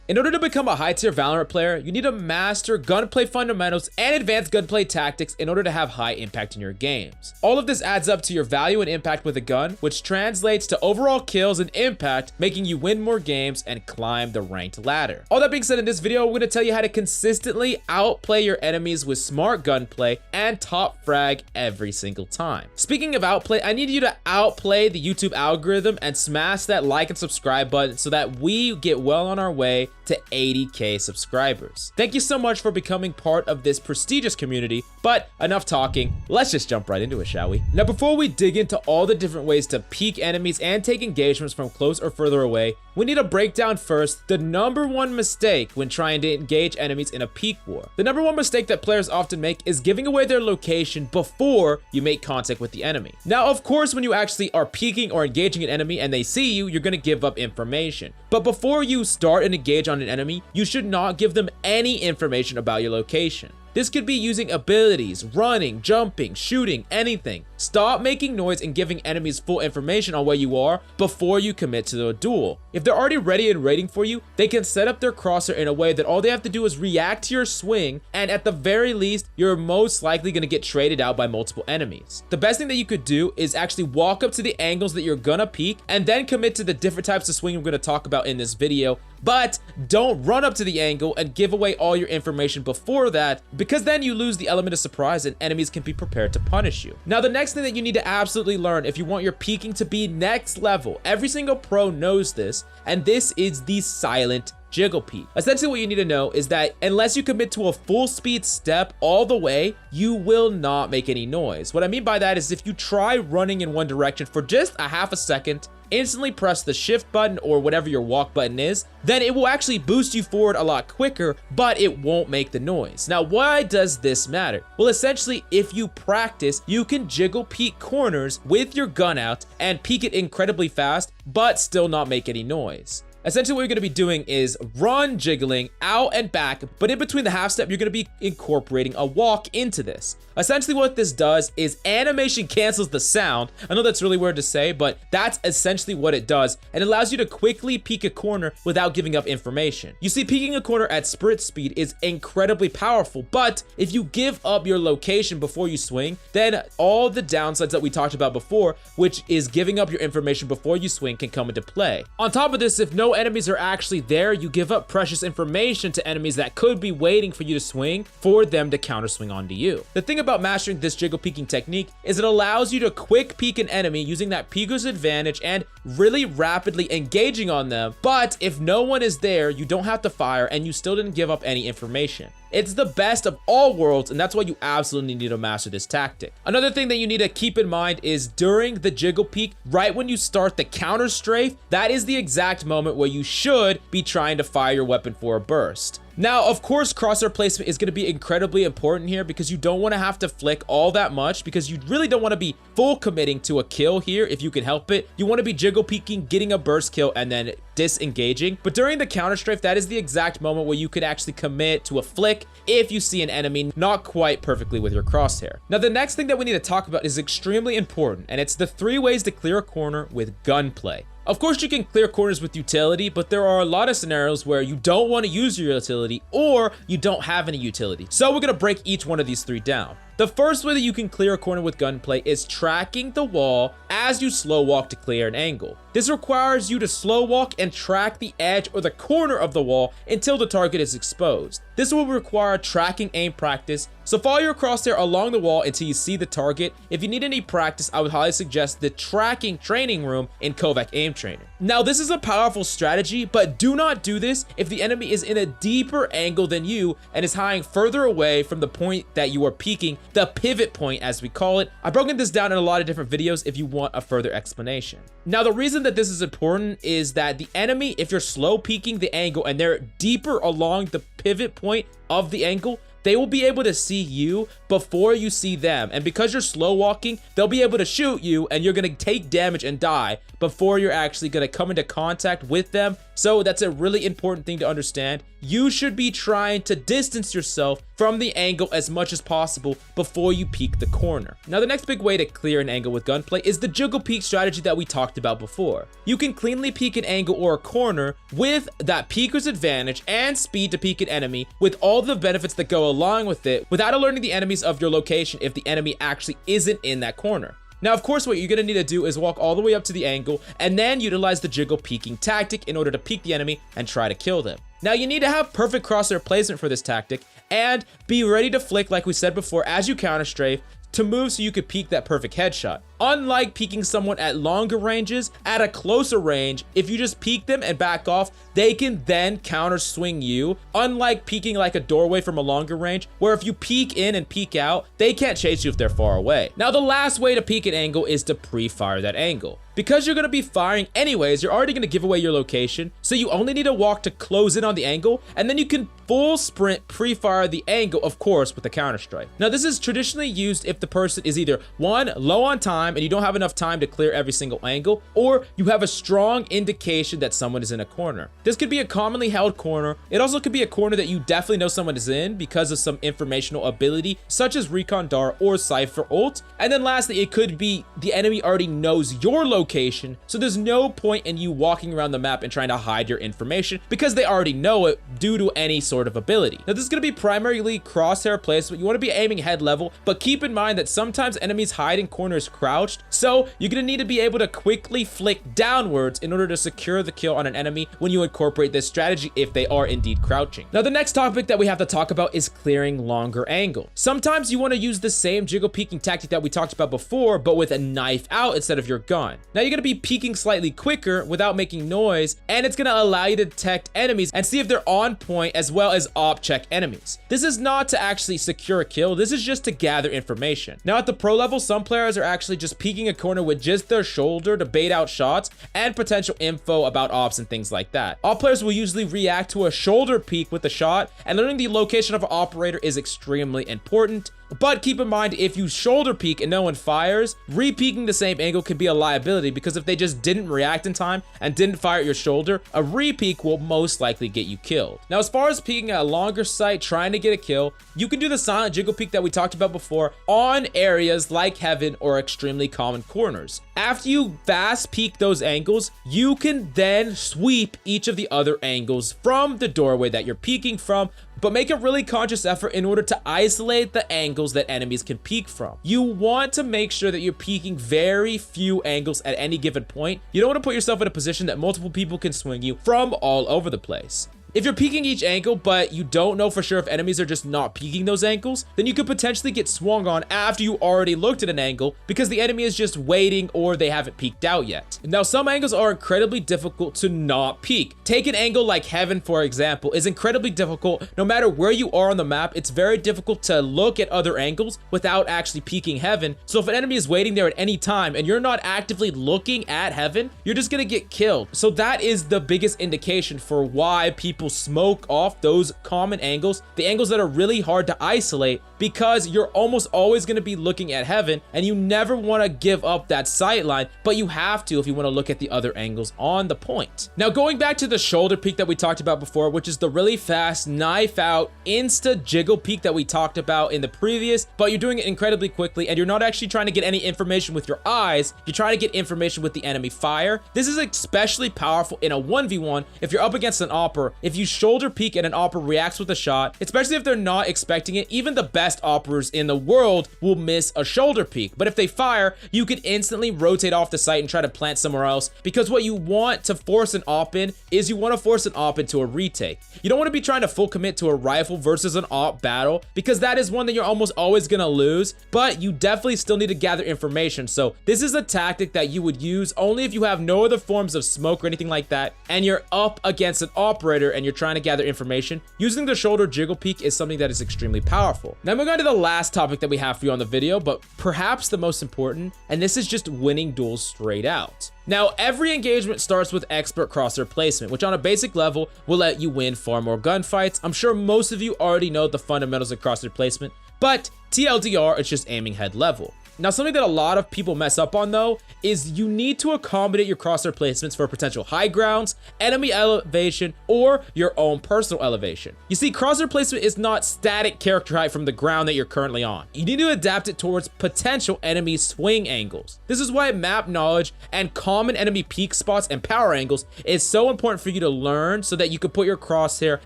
In order to become a high-tier Valorant player, you need to master gunplay fundamentals and advanced gunplay tactics in order to have high impact in your games. All of this adds up to your value and impact with a gun, which translates to overall kills and impact, making you win more games and climb the ranked ladder. All that being said, in this video, we're going to tell you how to consistently outplay your enemies with smart gunplay and top frag every single time. Speaking of outplay, I need you to outplay the YouTube algorithm and smash that like and subscribe button so that we get well on our way to 80K subscribers. Thank you so much for becoming part of this prestigious community, but enough talking, let's just jump right into it, shall we? Now, before we dig into all the different ways to peek enemies and take engagements from close or further away, we need to break down first the #1 mistake when trying to engage enemies in a peek war. The #1 mistake that players often make is giving away their location before you make contact with the enemy. Now, of course, when you actually are peeking or engaging an enemy and they see you, you're gonna give up information. But before you start and engage on an enemy, you should not give them any information about your location. This could be using abilities, running, jumping, shooting, anything. Stop making noise and giving enemies full information on where you are before you commit to the duel. If they're already ready and waiting for you, they can set up their crosshair in a way that all they have to do is react to your swing, and at the very least, you're most likely going to get traded out by multiple enemies. The best thing that you could do is actually walk up to the angles that you're gonna peek and then commit to the different types of swing we're going to talk about in this video. But don't run up to the angle and give away all your information before that, because then you lose the element of surprise and enemies can be prepared to punish you. Now, the next thing that you need to absolutely learn if you want your peeking to be next level, every single pro knows this, and this is the silent jiggle peek. Essentially, what you need to know is that unless you commit to a full speed step all the way, you will not make any noise. What I mean by that is if you try running in one direction for just a half a second, instantly press the shift button or whatever your walk button is, then it will actually boost you forward a lot quicker, but it won't make the noise. Now, why does this matter? Well, essentially, if you practice, you can jiggle peek corners with your gun out and peek it incredibly fast, but still not make any noise. Essentially, what you're going to be doing is run jiggling out and back, but in between the half step, you're going to be incorporating a walk into this. Essentially, what this does is animation cancels the sound. I know that's really weird to say, but that's essentially what it does, and it allows you to quickly peek a corner without giving up information. You see, peeking a corner at sprint speed is incredibly powerful, but if you give up your location before you swing, then all the downsides that we talked about before, which is giving up your information before you swing, can come into play. On top of this, if no enemies are actually there, you give up precious information to enemies that could be waiting for you to swing for them to counter swing onto you. The thing about mastering this jiggle peeking technique is it allows you to quick peek an enemy using that peeker's advantage and really rapidly engaging on them. But if no one is there, you don't have to fire and you still didn't give up any information. It's the best of all worlds, and that's why you absolutely need to master this tactic. Another thing that you need to keep in mind is during the jiggle peek, right when you start the counter strafe, that is the exact moment where you should be trying to fire your weapon for a burst. Now, of course, crosshair placement is going to be incredibly important here because you don't want to have to flick all that much, because you really don't want to be full committing to a kill here if you can help it. You want to be jiggle peeking, getting a burst kill, and then disengaging. But during the counter strafe, that is the exact moment where you could actually commit to a flick if you see an enemy not quite perfectly with your crosshair. Now, the next thing that we need to talk about is extremely important, and it's the 3 ways to clear a corner with gunplay. Of course, you can clear corners with utility, but there are a lot of scenarios where you don't want to use your utility or you don't have any utility. So we're going to break each one of these 3 down. The first way that you can clear a corner with gunplay is tracking the wall as you slow walk to clear an angle. This requires you to slow walk and track the edge or the corner of the wall until the target is exposed. This will require tracking aim practice, so follow your crosshair along the wall until you see the target. If you need any practice, I would highly suggest the tracking training room in Kovac Aim Trainer. Now, this is a powerful strategy, but do not do this if the enemy is in a deeper angle than you and is hiding further away from the point that you are peeking, the pivot point as we call it. I've broken this down in a lot of different videos if you want a further explanation. Now, the reason that this is important is that the enemy, if you're slow peeking the angle and they're deeper along the pivot point of the angle, they will be able to see you before you see them. And because you're slow walking, they'll be able to shoot you and you're going to take damage and die before you're actually going to come into contact with them So that's a really important thing to understand. You should be trying to distance yourself from the angle as much as possible before you peek the corner. Now, the next big way to clear an angle with gunplay is the jiggle peek strategy that we talked about before. You can cleanly peek an angle or a corner with that peeker's advantage and speed to peek an enemy with all the benefits that go along with it without alerting the enemies of your location if the enemy actually isn't in that corner. Now, of course, what you're going to need to do is walk all the way up to the angle and then utilize the jiggle peeking tactic in order to peek the enemy and try to kill them. Now, you need to have perfect crosshair placement for this tactic and be ready to flick, like we said before, as you counter strafe to move so you could peek that perfect headshot. Unlike peeking someone at longer ranges, at a closer range, if you just peek them and back off, they can then counter swing you. Unlike peeking like a doorway from a longer range, where if you peek in and peek out, they can't chase you if they're far away. Now, the last way to peek an angle is to pre-fire that angle. Because you're going to be firing anyways, you're already going to give away your location, so you only need to walk to close in on the angle, and then you can full sprint pre-fire the angle, of course, with the counter strike. Now, this is traditionally used if the person is either one, low on time and you don't have enough time to clear every single angle, or you have a strong indication that someone is in a corner. This could be a commonly held corner. It also could be a corner that you definitely know someone is in because of some informational ability such as recon dart or cypher ult. And then lastly, it could be the enemy already knows your location, so there's no point in you walking around the map and trying to hide your information because they already know it due to any sort of ability. Now, this is going to be primarily crosshair placement. You want to be aiming head level, but keep in mind that sometimes enemies hide in corners crouched, so you're going to need to be able to quickly flick downwards in order to secure the kill on an enemy when you incorporate this strategy if they are indeed crouching. Now, the next topic that we have to talk about is clearing longer angle. Sometimes you want to use the same jiggle peeking tactic that we talked about before, but with a knife out instead of your gun. Now, you're going to be peeking slightly quicker without making noise, and it's going to allow you to detect enemies and see if they're on point as well as op check enemies. This is not to actually secure a kill. This is just to gather information. Now, at the pro level, some players are actually just peeking a corner with just their shoulder to bait out shots and potential info about ops and things like that. All players will usually react to a shoulder peek with a shot, and learning the location of an operator is extremely important. But keep in mind, if you shoulder peek and no one fires, re-peeking the same angle can be a liability because if they just didn't react in time and didn't fire at your shoulder, a re-peek will most likely get you killed. Now, as far as peeking at a longer sight trying to get a kill, you can do the silent jiggle peek that we talked about before on areas like heaven or extremely common corners. After you fast peek those angles, you can then sweep each of the other angles from the doorway that you're peeking from, but make a really conscious effort in order to isolate the angles that enemies can peek from. You want to make sure that you're peeking very few angles at any given point. You don't want to put yourself in a position that multiple people can swing you from all over the place. If you're peeking each angle, but you don't know for sure if enemies are just not peeking those angles, then you could potentially get swung on after you already looked at an angle because the enemy is just waiting or they haven't peeked out yet. Now, some angles are incredibly difficult to not peek. Take an angle like heaven, for example, is incredibly difficult. No matter where you are on the map, it's very difficult to look at other angles without actually peeking heaven. So if an enemy is waiting there at any time and you're not actively looking at heaven, you're just gonna get killed. So that is the biggest indication for why people smoke off those common angles, the angles that are really hard to isolate, because you're almost always going to be looking at heaven and you never want to give up that sight line, but you have to if you want to look at the other angles on the point. Now, going back to the shoulder peek that we talked about before, which is the really fast knife out insta jiggle peek that we talked about in the previous, but you're doing it incredibly quickly and you're not actually trying to get any information with your eyes, you're trying to get information with the enemy fire. This is especially powerful in a 1v1 if you're up against an opper. If you shoulder peek and an opera reacts with a shot, especially if they're not expecting it, even the best operas in the world will miss a shoulder peek. But if they fire, you could instantly rotate off the site and try to plant somewhere else, because what you want to force an op in is you want to force an op into a retake. You don't want to be trying to full commit to a rifle versus an op battle, because that is one that you're almost always going to lose, but you definitely still need to gather information. So this is a tactic that you would use only if you have no other forms of smoke or anything like that, and you're up against an operator and you're trying to gather information. Using the shoulder jiggle peek is something that is extremely powerful. Now, moving on to the last topic that we have for you on the video, but perhaps the most important, and this is just winning duels straight out. Now, every engagement starts with expert crosshair placement, which on a basic level will let you win far more gunfights. I'm sure most of you already know the fundamentals of crosshair placement, but TLDR, it's just aiming head level. Now, something that a lot of people mess up on though is you need to accommodate your crosshair placements for potential high grounds, enemy elevation, or your own personal elevation. You see, crosshair placement is not static character height from the ground that you're currently on. You need to adapt it towards potential enemy swing angles. This is why map knowledge and common enemy peak spots and power angles is so important for you to learn so that you can put your crosshair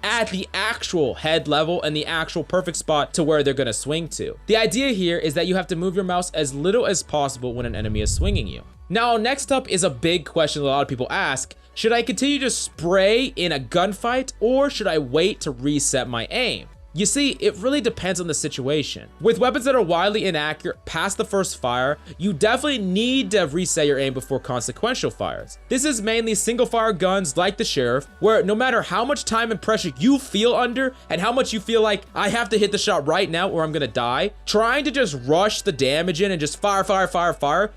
at the actual head level and the actual perfect spot to where they're going to swing to. The idea here is that you have to move your mouse as little as possible when an enemy is swinging you. Now, next up is a big question that a lot of people ask. Should I continue to spray in a gunfight, or should I wait to reset my aim? You see, it really depends on the situation. With weapons that are wildly inaccurate past the first fire, you definitely need to reset your aim before consequential fires. This is mainly single fire guns like the Sheriff, where no matter how much time and pressure you feel under and how much you feel like I have to hit the shot right now or I'm gonna die, trying to just rush the damage in and just fire,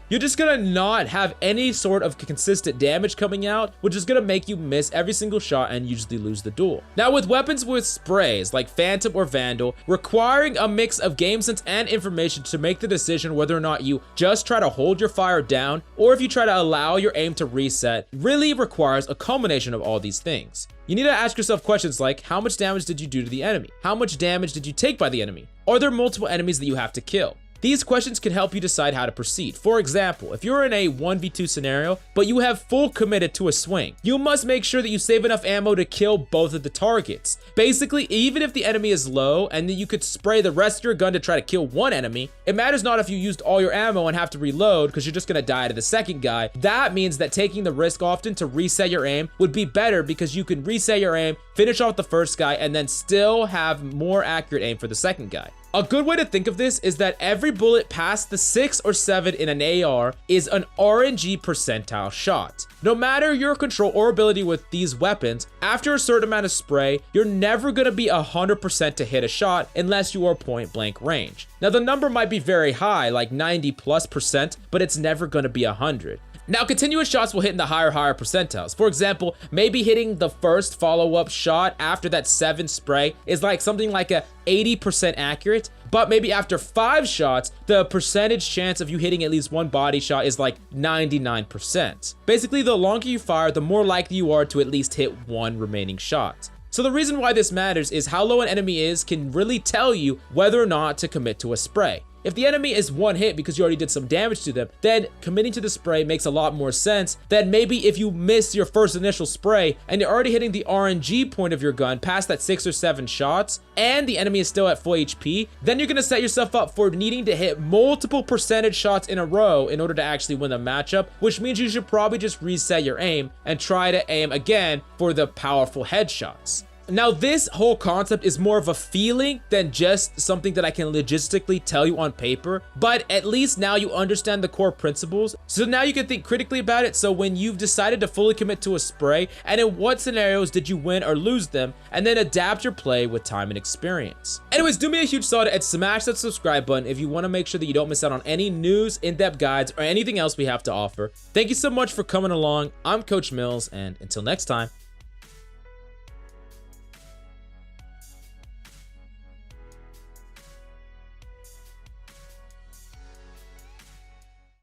you're just gonna not have any sort of consistent damage coming out, which is gonna make you miss every single shot and usually lose the duel. Now, with weapons with sprays like Phantom or Vandal, requiring a mix of game sense and information to make the decision whether or not you just try to hold your fire down or if you try to allow your aim to reset really requires a combination of all these things. You need to ask yourself questions like, how much damage did you do to the enemy? How much damage did you take by the enemy? Are there multiple enemies that you have to kill? These questions can help you decide how to proceed. For example, if you're in a 1v2 scenario, but you have full committed to a swing, you must make sure that you save enough ammo to kill both of the targets. Basically, even if the enemy is low and then you could spray the rest of your gun to try to kill one enemy, it matters not if you used all your ammo and have to reload because you're just gonna die to the second guy. That means that taking the risk often to reset your aim would be better because you can reset your aim, finish off the first guy, and then still have more accurate aim for the second guy. A good way to think of this is that every bullet past the 6 or 7 in an AR is an RNG percentile shot. No matter your control or ability with these weapons, after a certain amount of spray, you're never gonna be 100% to hit a shot unless you are point blank range. Now, the number might be very high, like 90+%, but it's never gonna be 100. Now, continuous shots will hit in the higher percentiles. For example, maybe hitting the first follow-up shot after that 7 spray is like something like a 80% accurate, but maybe after 5 shots, the percentage chance of you hitting at least one body shot is like 99%. Basically, the longer you fire, the more likely you are to at least hit one remaining shot. So the reason why this matters is how low an enemy is can really tell you whether or not to commit to a spray. If the enemy is one hit because you already did some damage to them, then committing to the spray makes a lot more sense than maybe if you miss your first initial spray and you're already hitting the RNG point of your gun past that 6 or 7 shots and the enemy is still at full HP, then you're gonna set yourself up for needing to hit multiple percentage shots in a row in order to actually win the matchup, which means you should probably just reset your aim and try to aim again for the powerful headshots. Now, this whole concept is more of a feeling than just something that I can logistically tell you on paper, but at least now you understand the core principles. So now you can think critically about it. So when you've decided to fully commit to a spray, and in what scenarios did you win or lose them, and then adapt your play with time and experience. Anyways, do me a huge solid and smash that subscribe button if you want to make sure that you don't miss out on any news, in-depth guides, or anything else we have to offer. Thank you so much for coming along. I'm Coach Mills, and until next time,